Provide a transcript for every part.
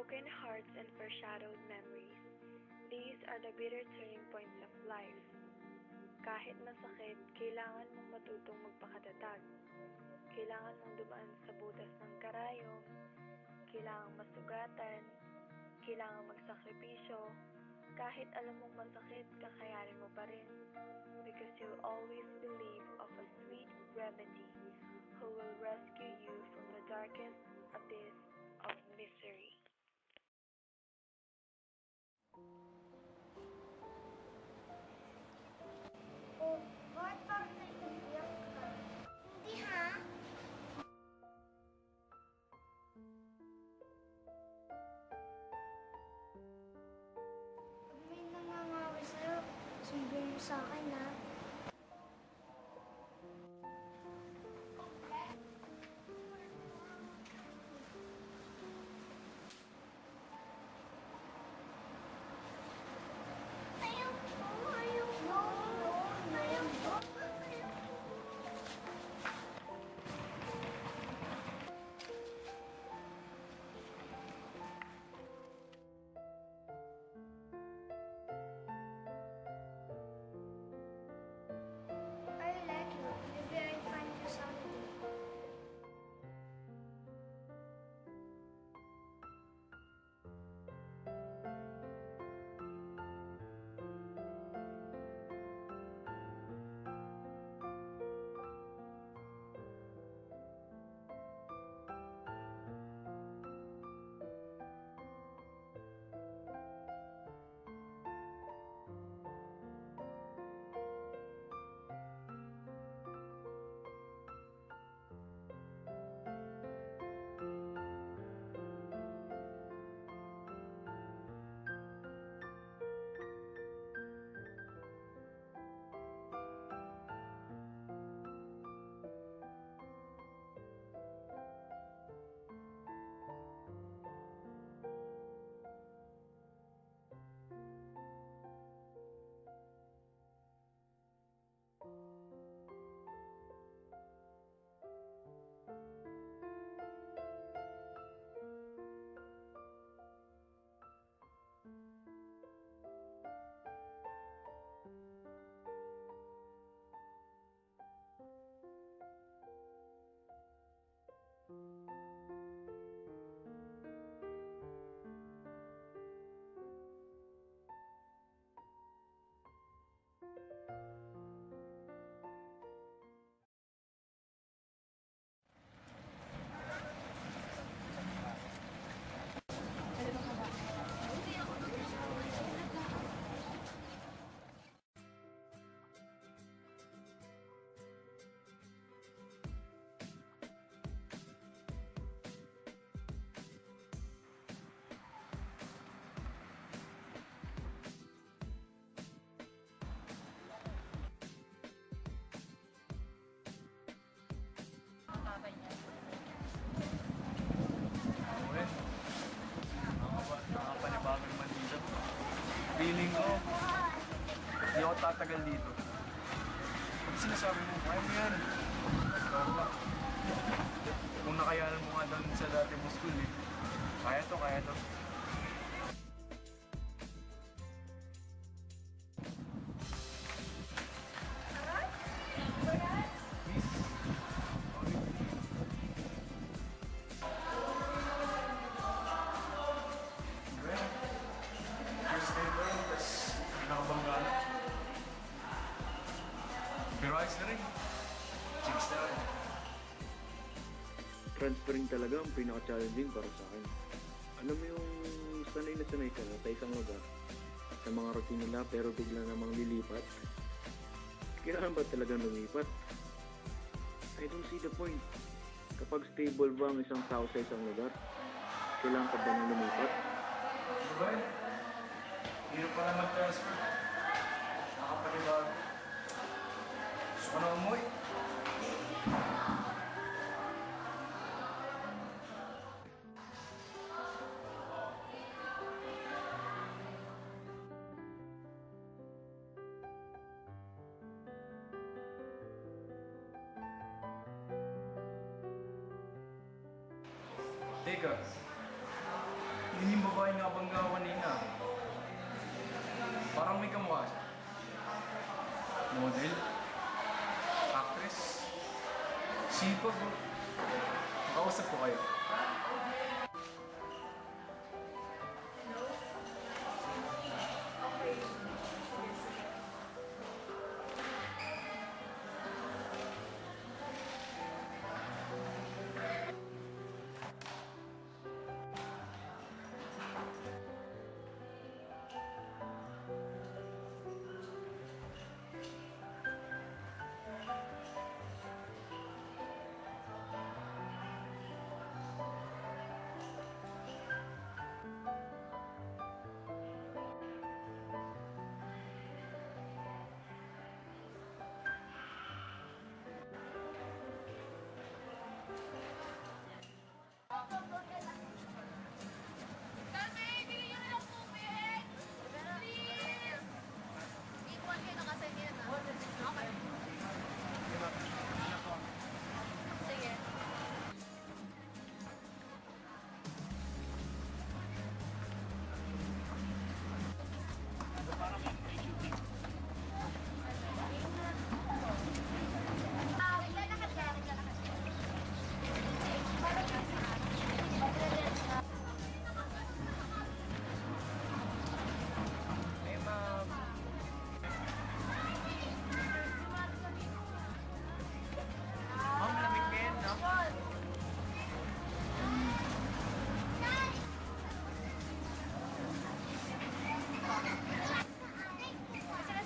broken hearts and foreshadowed memories. These are the bitter turning points of life. Kahit masakit, kailangan mong matutong magpakatatag. Kailangan mong dumaan sa butas ng karayom. Kailangan masugatan. Kailangan magsakripisyo. Kahit alam mong masakit, kakayanin mo pa rin. Because you always believe of a sweet remedy who will rescue you from the darkest abyss of misery. Oh, bakit parang naiiyak ka? Hindi ha? Pag may nangangaway sa'yo, sumbong mo sa akin ha? I like you. Maybe I'll find you someday. Tatay niya. Okay. Nakapanibago naman dito. Feeling ko, hindi ako tatagal dito. Pag sinasabi mo, kaya mo yan. Kung nakayanan mo nga doon sa dati mo school eh. Kaya to, kaya to. Nakabangga. Pero ayos na rin. Chicks na rin. Transferring talaga ang pinaka-challenging para sa akin. Alam mo yung sanay na sanay ka na sa isang lugar, sa mga routine nila pero bigla namang lilipat. Kailangan ba talaga lumipat? I don't see the point. Kapag stable ba ang isang tao sa isang lugar, kailangan ka ba nang lumipat? Diba? Hirap pala mag-transfer. Nakapanibago. Gusto ko na umuwi. Teka. Yun yung babae na bangga kanina. Parang may kamukha siya. Model. Actress. Sipag bro. Makausap ko kayo.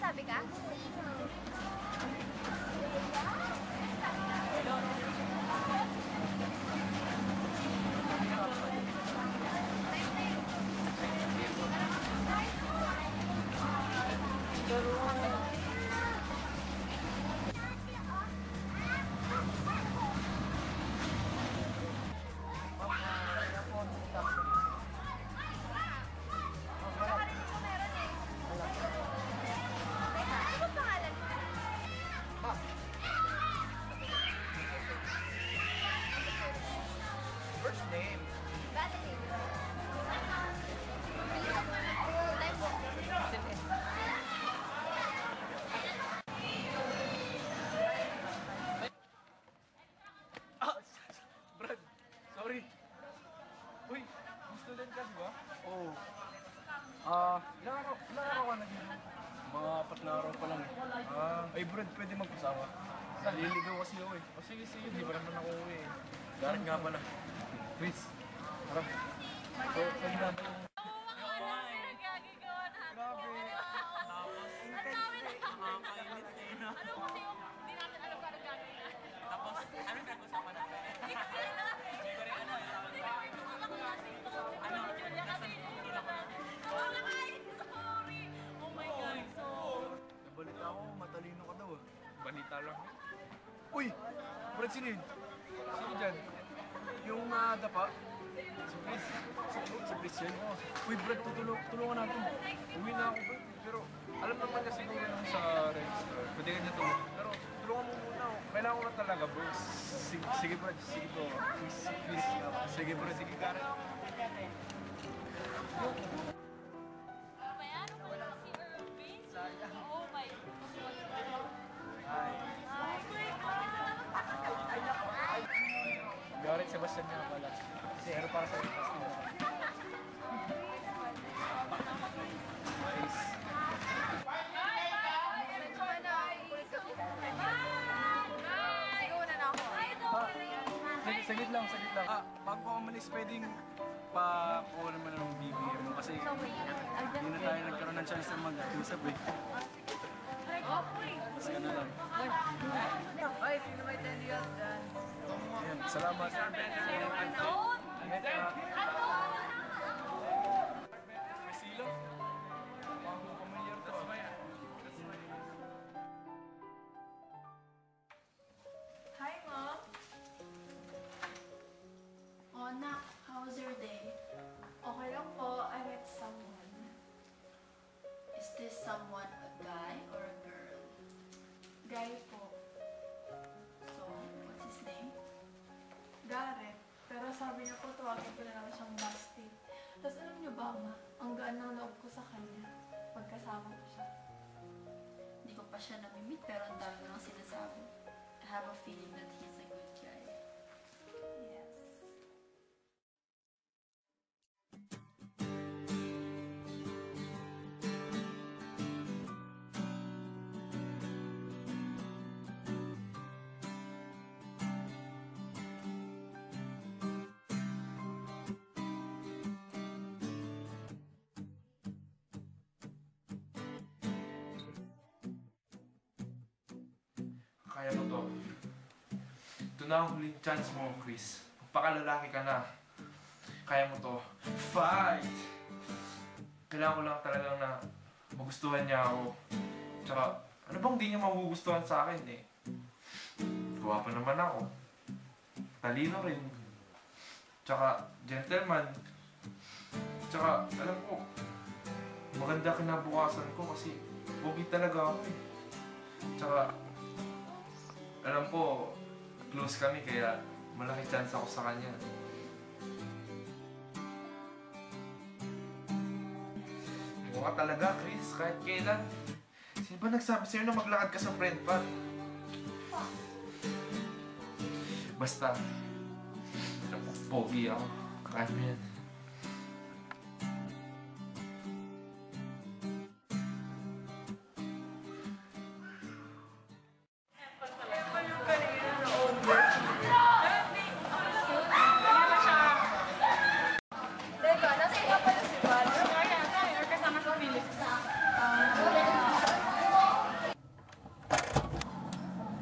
Sabi ka? First name. Brad, sorry. Uy, student ka ba? Oo. Ilang araw ka na dito? Mga 4 na araw pa lang eh. Ay Brad, pwede magpasama. Naliligaw kasi ako eh. O sige, di ba naman ako uwi eh. Garan nga pala. Chris, tara. So, pwede na ba yung... Nabalita ako, matalino ka daw ah. Balita lang. Uy! Brad, sino yun? Sino dyan? Yung dapa? Si Chris. Si Chris yun? Uy Brad, tulungan natin. Uwi na ako Brad. Pero alam naman kasi siguro nung sa register. Pwede ka niya tulungan. Pero tulungan mo muna ako. Kailangan ko na talaga bro. Sige Brad, sige bro. Please. Sige bro, sige Karen. Garrett Sebastian nga pala. Zero para sa iyo. Nice. Saglit lang. Bago ko umalis, pwedeng pa-kuha naman ng BBM mo kasi hindi na tayo nagkaroon ng chance na mag-usap eh. Mas ka na lang. Ay, sino may 10 years dyan? Ayan, salamat. Priscilla? Bago pamilyar to. Hi, Mom. Oh, Nak, how was your day? Okay lang po. I met someone. Is this someone a guy or a girl? Guy po. So, what's his name? Garrett. Pero sabi niya po, tawagin ko na lang siyang Basti. Tapos alam niyo ba, ma, ang gaan ng loob ko sa kanya pagkasama ko siya. Hindi ko pa siya namimit, pero ang dami nang sinasabi. I have a feeling that he's a good guy. Yes. Kaya mo to. Ito na ang huling chance mo, Chris. Magpakalalaki ka na. Kaya mo to. Fight! Kailangan ko lang talagang na magustuhan niya ako. Tsaka, ano bang di niya magugustuhan sa akin eh? Gawa pa naman ako. Talino rin. Tsaka, gentleman. Tsaka, alam ko, maganda kinabukasan ko kasi pogi talaga ako eh. Tsaka, alam ko, close kami kaya malaki chance ako sa kanya. Mukha ka talaga, Chris, kahit kailan. Sino ba nagsabi sa'yo na maglakad ka sa friend pad? Basta, pogi ako. Kaya mo yan.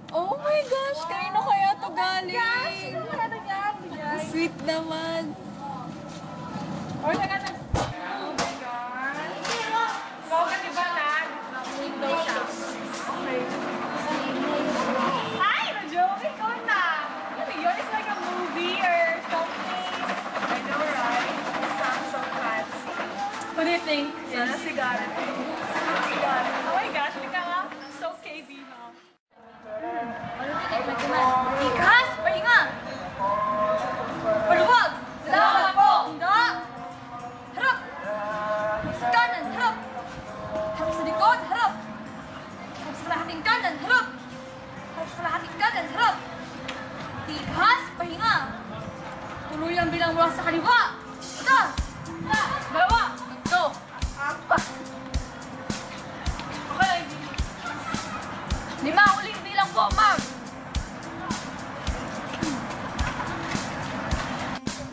Oh my gosh! Kanino kaya to galing? Sweet naman. Oh my God! Wow, kasi ba na? Window siya. Okay. Hi! Joke! Ikaw na! Ano yun? It's like a movie or something. I know, right? It sounds so fancy. What do you think? Sana sigara. Sana sigara. Oh my gosh! Lika nga. So KB, no? Ikas! Pahinga! Paluwag! Salamat po! Handa! Harap! Sa kanan, harap! Harap sa likod, harap! Harap sa kalahating kanan, harap! Harap sa kalahating kanan, harap! Ikas! Pahinga! Tuloy ang bilang mula sa kaliwa! Isa! Dalawa! Tatlo! Apat! Okay! 5! Uling bilang po, ma'am!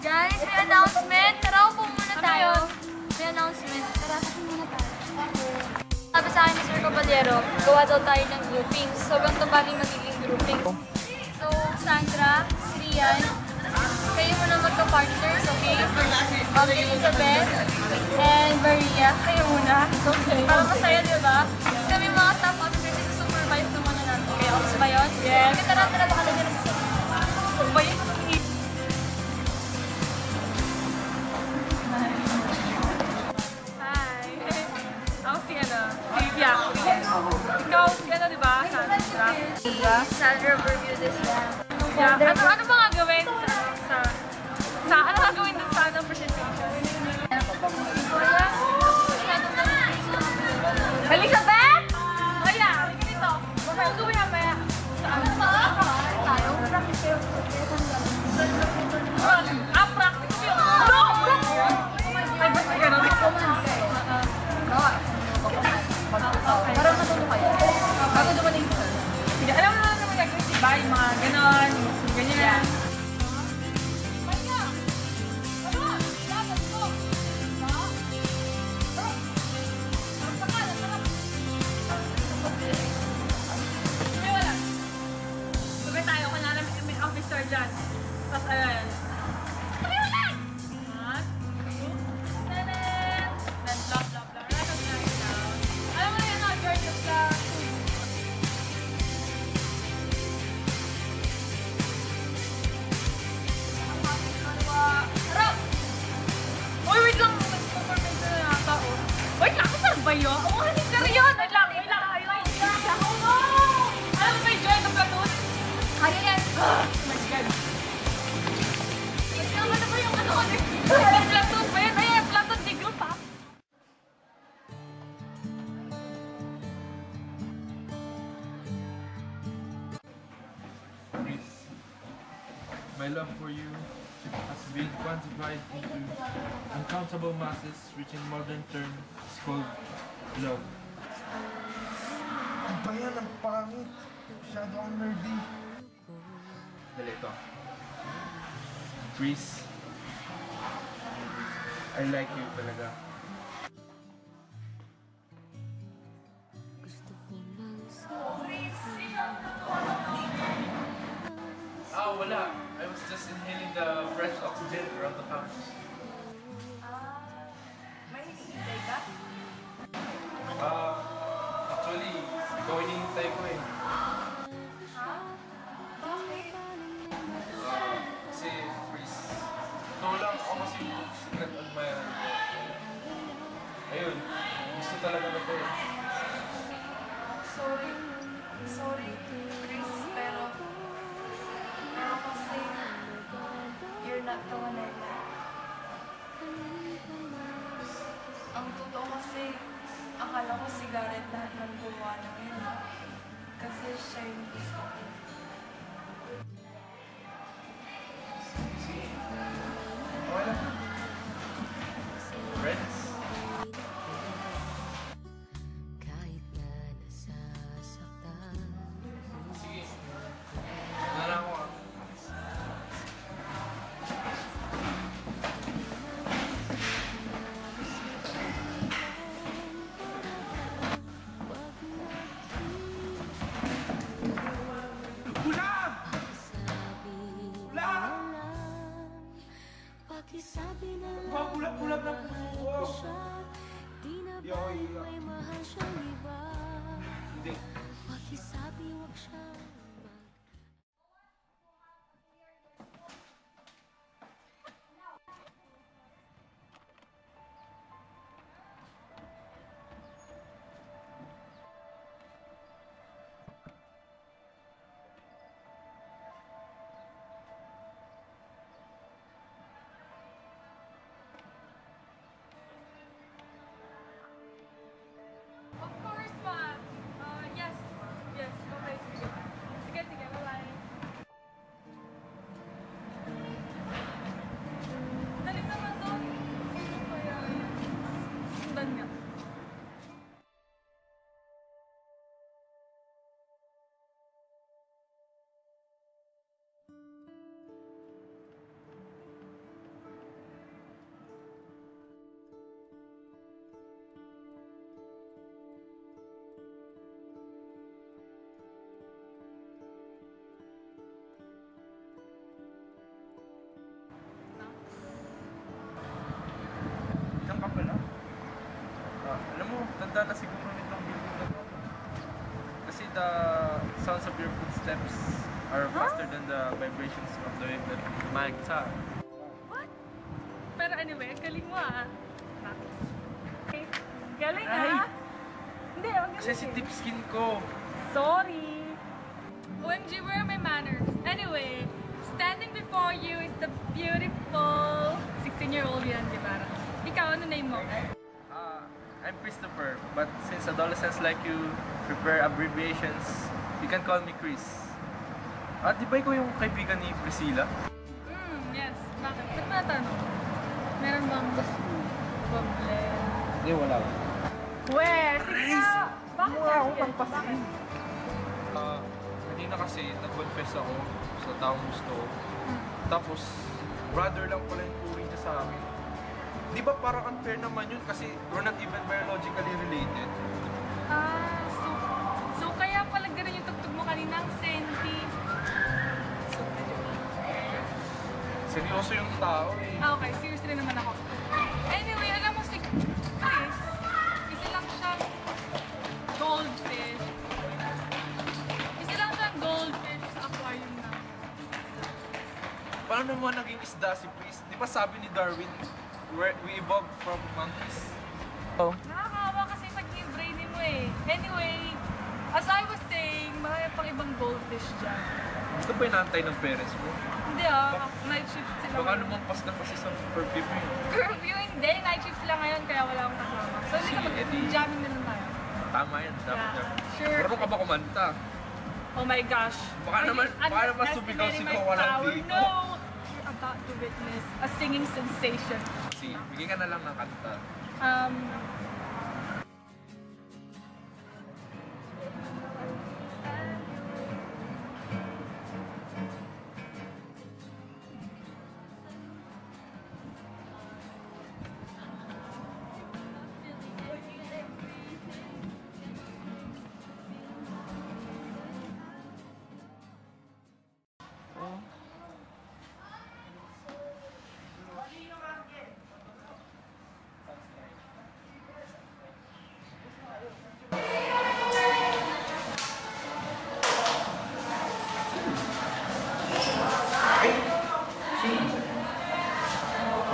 Guys, may announcement. Tara, upo muna tayo. May announcement. Tara, upo muna tayo. Sabi sa akin ni Sir Caballero, gawa daw tayo ng grouping. Sobrang tabaling magiging grouping. So, Sandra, Rian, kayo muna magka-partners, okay? Elizabeth, and Maria, kayo muna. Okay. Para masaya, di ba? Kasi kami mga staff officers, supervise naman na natin. Okay, okay ba yun? Yes. Okay, tara, baka na nila sa ba yun? Ikaw, si ano, di ba? Sandra. Sandra review this one. Yeah. Ano ba nga gawin ano nga gawin dun sa anong presentation? Elizabeth! Oh yeah, halika dito. Ano ang gawin mamaya? Tayo, practice kayo. Practice yun. No! Ay, ba't may ganun? Para matulog kayo. Bago dumating ko. Sige, alam mo naman naman gagawin, diba? Yung mga ganon, ganyan na. Sabay tayo, kunwari may officer dyan. Tapos ayan. Then blah blah blah. Recognize now. Alam mo na yun, George, yung harap! Uy, wait lang. Mag-performance na yata, oh. Wait lang, saan ba yun? Oo, kasi sir yun. Wait lang. Alam mo ba yung joy ng platoon? Kaya yan. Oh my God. Wait lang, ano ba yung ano? Platoon ba yun? Ayan, platoon. has been quantified into uncountable masses, which in modern terms is called love. Ang bayan, ang pangit. Masyado ang nerdy. Dali ito. Chris, I like you talaga. Ah, wala. I was just inhaling the fresh oxygen around the campus. May hinihintay ka? Actually, ikaw hinihintay ko eh. Bakit? Kasi, Chris, ito lang ako kasi secret admirer ko. Ayun, gusto talaga na to eh. Sorry, Chris, pero kasi you're not the one I like. Ang totoo kasi, akala ko si Garrett lahat ng gumawa ng yun. Kasi siya yung gusto ko. Okay lang. Friends. Sige. Nala ko ah. Ulam! Ulam! Pagulap-ulap ng puso ko. Hindi ako iiyak. Hindi. Of course, ma'am. Yes. Okay, sige. Sige, bye-bye. Dali naman doon. Sino kaya yun? Sundan nga. Diyan ka pala. Alam mo, tanda na siguro nitong building na to. Kasi the sounds of your footsteps are faster than the vibrations of the wave that my guitar. What? Pero anyway, galing mo ah. Max. Okay. Galing Ay! ah. Hindi, ang galing. Sensitive skin ko. Sorry. OMG, where are my manners? Anyway, standing before you is the beautiful 16-year-old Rian Guevara. Ikaw, ano name mo? I'm Christopher, but since adolescents like you prepare abbreviations, you can call me Chris. Di ba ikaw yung kaibigan ni Priscilla? Yes. Bakit? Ba't natanong? Meron bang problem? Hindi, wala. Weh, sige na! Bakit yan? pampasin. Kanina kasi nag-confess ako sa taong gusto ko. Tapos, brother lang pala yung tuwing niya sa akin. Di ba parang unfair naman yun kasi we're not even biologically related? So kaya pala ganun yung tugtog mo kanina, ang senti. Seryoso yung tao eh. Okay, seriously naman ako. Anyway, alam mo si Chris, isa lang siyang goldfish. Isa lang siyang goldfish sa aquarium na. Paano naman naging isda si Chris? Di ba sabi ni Darwin, we evolved from monkeys? Oh. Nakakawa kasi naging brain mo eh. Anyway, as I was saying, marami pang ibang goldfish dyan. Gusto ba inaantay ng parents mo? Hindi night shift sila. Baka lumampas na kasi sa perfume mo. Curfew, hindi. Night shift sila ngayon kaya wala akong kasama. So hindi Sige, naman, edi- jamming na lang tayo. Tama yan, dapat Yeah. yan. Sure. Marunong ka ba kumanta? Oh my gosh. Baka naman sumigaw-sigaw Underestimating walang my power. dito. No! You're about to witness a singing sensation. Sige, bigyan ka na lang ng kanta.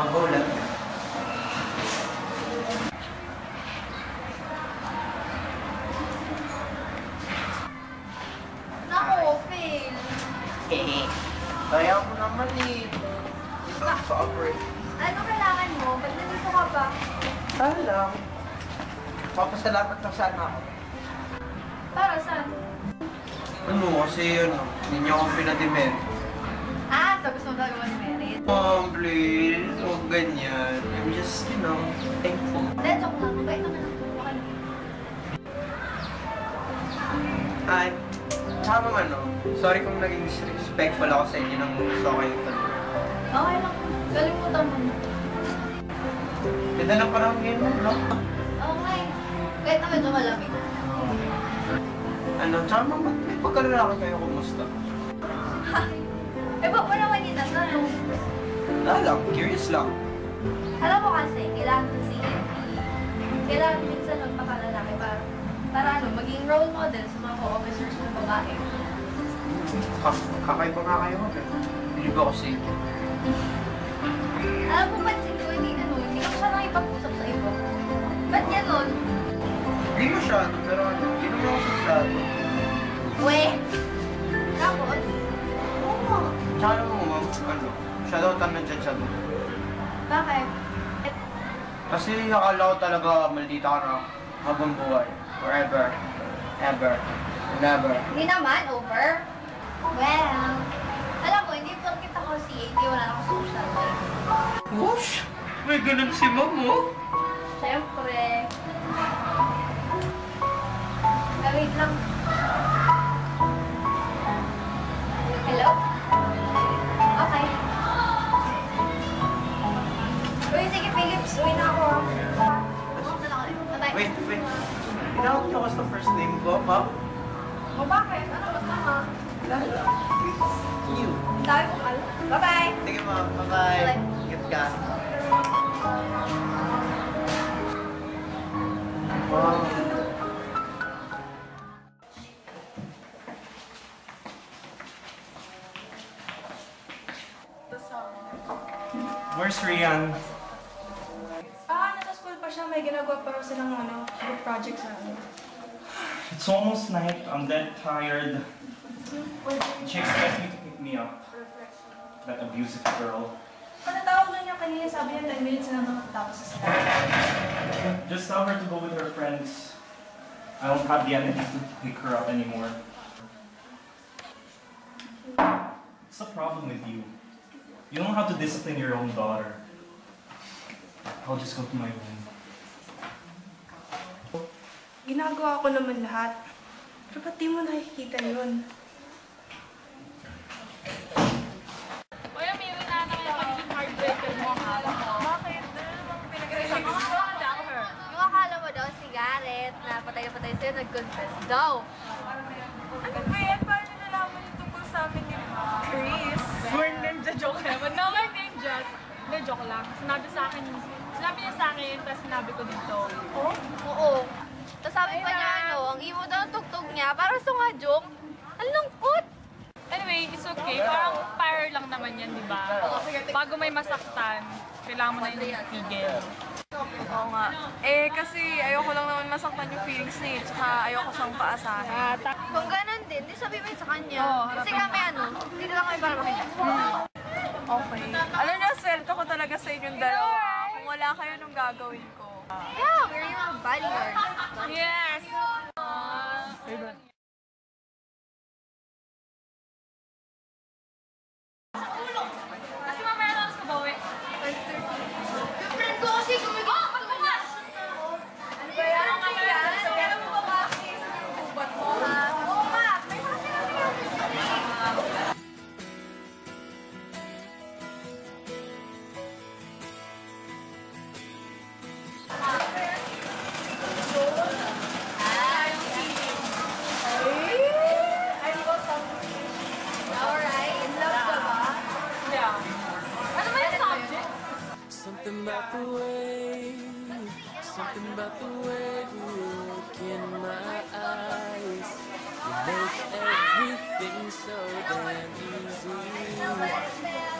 Magulat. Naku, fail. Hehe. Kaya ko naman eh. Ito sa operate. Ano kailangan mo? Ba't nandito ka ba? Saan lang? Papasalamat na sana ako. Para saan? Ano kasi yun, hindi niyo ako pinadimen. Ah, so gusto mo gagawa ni Merit? Mom, please. Huwag ganyan. I'm just, thankful. Hindi, joke lang. Mabait naman ako. Okay. Ay, tsaka naman, sorry kung naging disrespectful ako sa inyo nang gusto ko yung tanong. Okay lang. Kalimutan mo na. Ganda lang parang yun, no? Okay. Kahit na medyo malamig. Tsaka naman, may pagkalalaki kayo, kumusta? Eh, ba't mo naman itatanong? Lang, curious lang. Alam mo kasi, kailangan ng CNP. Kailangan minsan magpakalalaki para maging role model sa mga co-officers ng babae. Kakaiba nga kayo, Hindi ba ako sige? Alam mo, pansin ko, hindi ko siya nakipag-usap sa iba. Ba't ganon? Hindi masyado, pero hindi naman ako masyado. We! Tapos? Oo. Tsaka naman, ma'am, masyado ako nandiyan siya doon. Bakit? Kasi akala ko talaga maldita ka na habang buhay. Forever, ever, never. Hindi naman, over. Well, alam mo, hindi porkit ako CAT, wala na akong social life. Whoosh! May ganun si ma'am, oh. Siyempre. Wait lang. Hello? Okay. Uy, sige, Philips. Uwi na ako. Bukas na lang ulit. Bye-bye. Wait. Tinawag niyo kasi the first name ko, ma'am? O bakit? Ano ba tama? Lala. You. Sabi ko pala. Bye-bye! Sige, ma'am. Bye-bye. Bye-bye. Ingat ka. Wow. Where's Rian? Nasa school pa siya. May ginagawa pa raw silang group project sa amin. It's almost night. I'm dead tired. She expects me to pick me up. That abusive girl. Patatawag lang niya kanina. Sabi niya 10 minutes na nakatapos sa school. Just tell her to go with her friends. I don't have the energy to pick her up anymore. What's the problem with you? You don't know how to discipline your own daughter. I'll just go to my room. Ginagawa ko naman lahat. Pero ba't di mo nakikita yun? Uy, Amiri, na kaya pagiging heartbreaker mo, ha? Bakit? Ano namang pinag-isasabi mo? Yung akala mo daw si Garrett na patay na patay sa'yo, nag-confess daw. Ano ba yan? Paano nalaman yung tungkol sa amin ni Chris? We're ninja-joke naman. No, we're ninjas. Hindi, joke lang. Sinabi niya sa akin, tapos sinabi ko dito. Oh? Oo. Tapos sabi pa niya, ang imo daw ng tugtog niya, parang sungajok. Ang lungkot! Anyway, it's okay. Parang fire lang naman yan, di ba? Bago may masaktan, kailangan mo na yung tigil. Oo nga. Kasi ayoko lang naman masaktan yung feelings niya. Tsaka ayoko siyang paasahin. Kung ganun din, di sabi mo yun sa kanya. Kasi kami dito lang kami para makinig. Okay. Alam niyo, sweldo ko talaga sa inyong dalawa. Kung wala kayo, nung gagawin ko. Yeah, we're your bodyguards. Yes! Kasi Something about the way you look in my eyes. You make everything so damn easy.